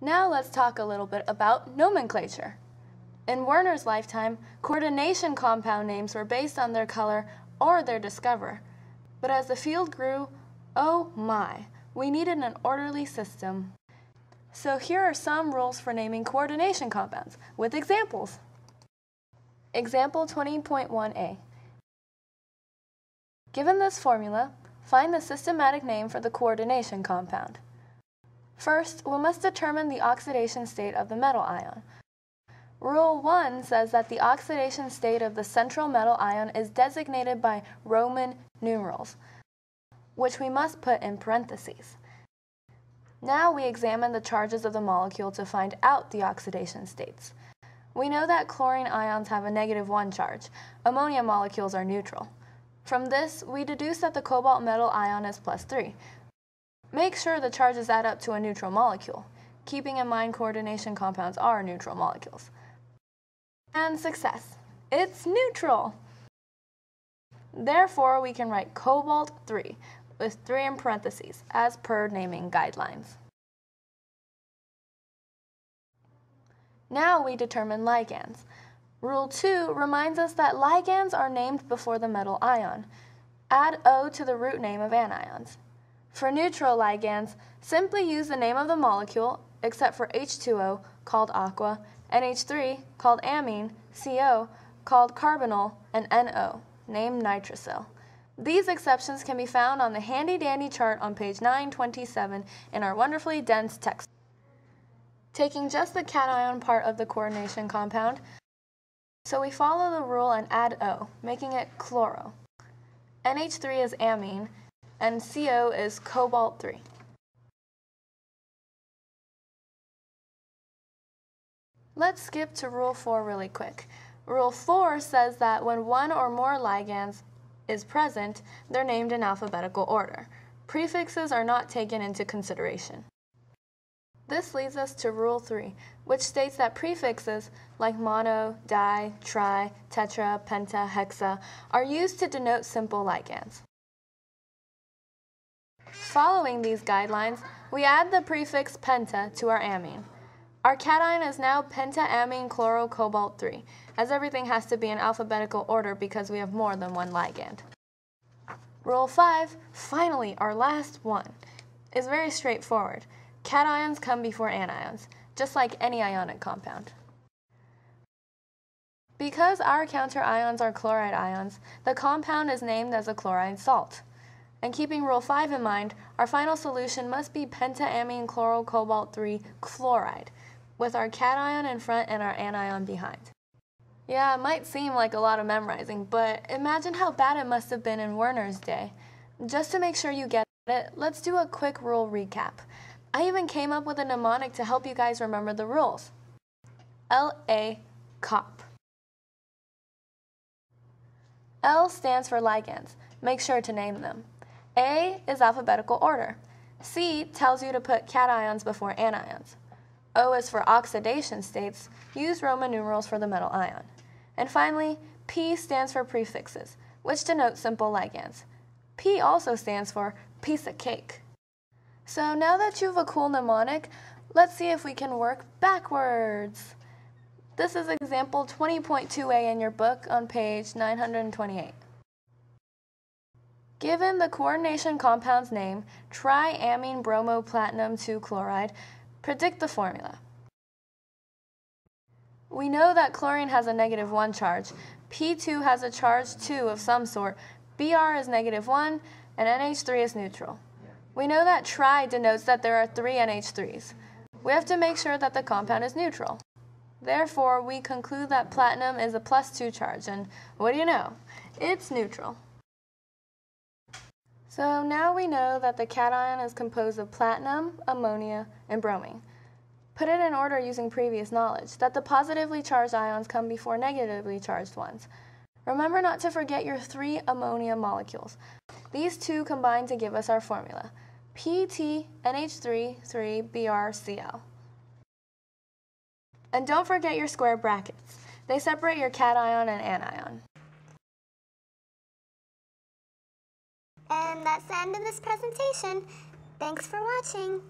Now let's talk a little bit about nomenclature. In Werner's lifetime, coordination compound names were based on their color or their discoverer. But as the field grew, oh my, we needed an orderly system. So here are some rules for naming coordination compounds, with examples. Example 20.1a. Given this formula, find the systematic name for the coordination compound. First, we must determine the oxidation state of the metal ion. Rule 1 says that the oxidation state of the central metal ion is designated by Roman numerals, which we must put in parentheses. Now we examine the charges of the molecule to find out the oxidation states. We know that chlorine ions have a -1 charge. Ammonia molecules are neutral. From this, we deduce that the cobalt metal ion is +3. Make sure the charges add up to a neutral molecule, keeping in mind coordination compounds are neutral molecules. And success! It's neutral! Therefore, we can write cobalt-3 with 3 in parentheses, as per naming guidelines. Now we determine ligands. Rule 2 reminds us that ligands are named before the metal ion. Add O to the root name of anions. For neutral ligands, simply use the name of the molecule, except for H2O, called aqua, NH3, called amine, CO, called carbonyl, and NO, named nitrosyl. These exceptions can be found on the handy-dandy chart on page 927 in our wonderfully dense text. Taking just the cation part of the coordination compound, so we follow the rule and add O, making it chloro. NH3 is amine, and CO is cobalt-3. Let's skip to Rule 4 really quick. Rule 4 says that when one or more ligands is present, they're named in alphabetical order. Prefixes are not taken into consideration. This leads us to Rule 3, which states that prefixes like mono, di, tri, tetra, penta, hexa are used to denote simple ligands. Following these guidelines, we add the prefix penta to our amine. Our cation is now pentaamine chlorocobalt-3, as everything has to be in alphabetical order because we have more than one ligand. Rule 5, finally our last one, is very straightforward. Cations come before anions, just like any ionic compound. Because our counter-ions are chloride ions, the compound is named as a chloride salt. And keeping Rule 5 in mind, our final solution must be pentaamine chlorocobalt-3 chloride, with our cation in front and our anion behind. Yeah, it might seem like a lot of memorizing, but imagine how bad it must have been in Werner's day. Just to make sure you get it, let's do a quick rule recap. I even came up with a mnemonic to help you guys remember the rules. L-A, COP. L stands for ligands. Make sure to name them. A is alphabetical order. C tells you to put cations before anions. O is for oxidation states. Use Roman numerals for the metal ion. And finally, P stands for prefixes, which denote simple ligands. P also stands for piece of cake. So now that you have a cool mnemonic, let's see if we can work backwards. This is example 20.2a in your book on page 928. Given the coordination compound's name, triamine bromoplatinum 2 chloride, predict the formula. We know that chlorine has a -1 charge, P2 has a charge 2 of some sort, Br is -1, and NH3 is neutral. We know that tri denotes that there are 3 NH3s. We have to make sure that the compound is neutral. Therefore, we conclude that platinum is a +2 charge, and what do you know? It's neutral. So now we know that the cation is composed of platinum, ammonia, and bromine. Put it in order using previous knowledge, that the positively charged ions come before negatively charged ones. Remember not to forget your 3 ammonia molecules. These two combine to give us our formula, PTNH3 3BrCl. And don't forget your square brackets. They separate your cation and anion. And that's the end of this presentation. Thanks for watching.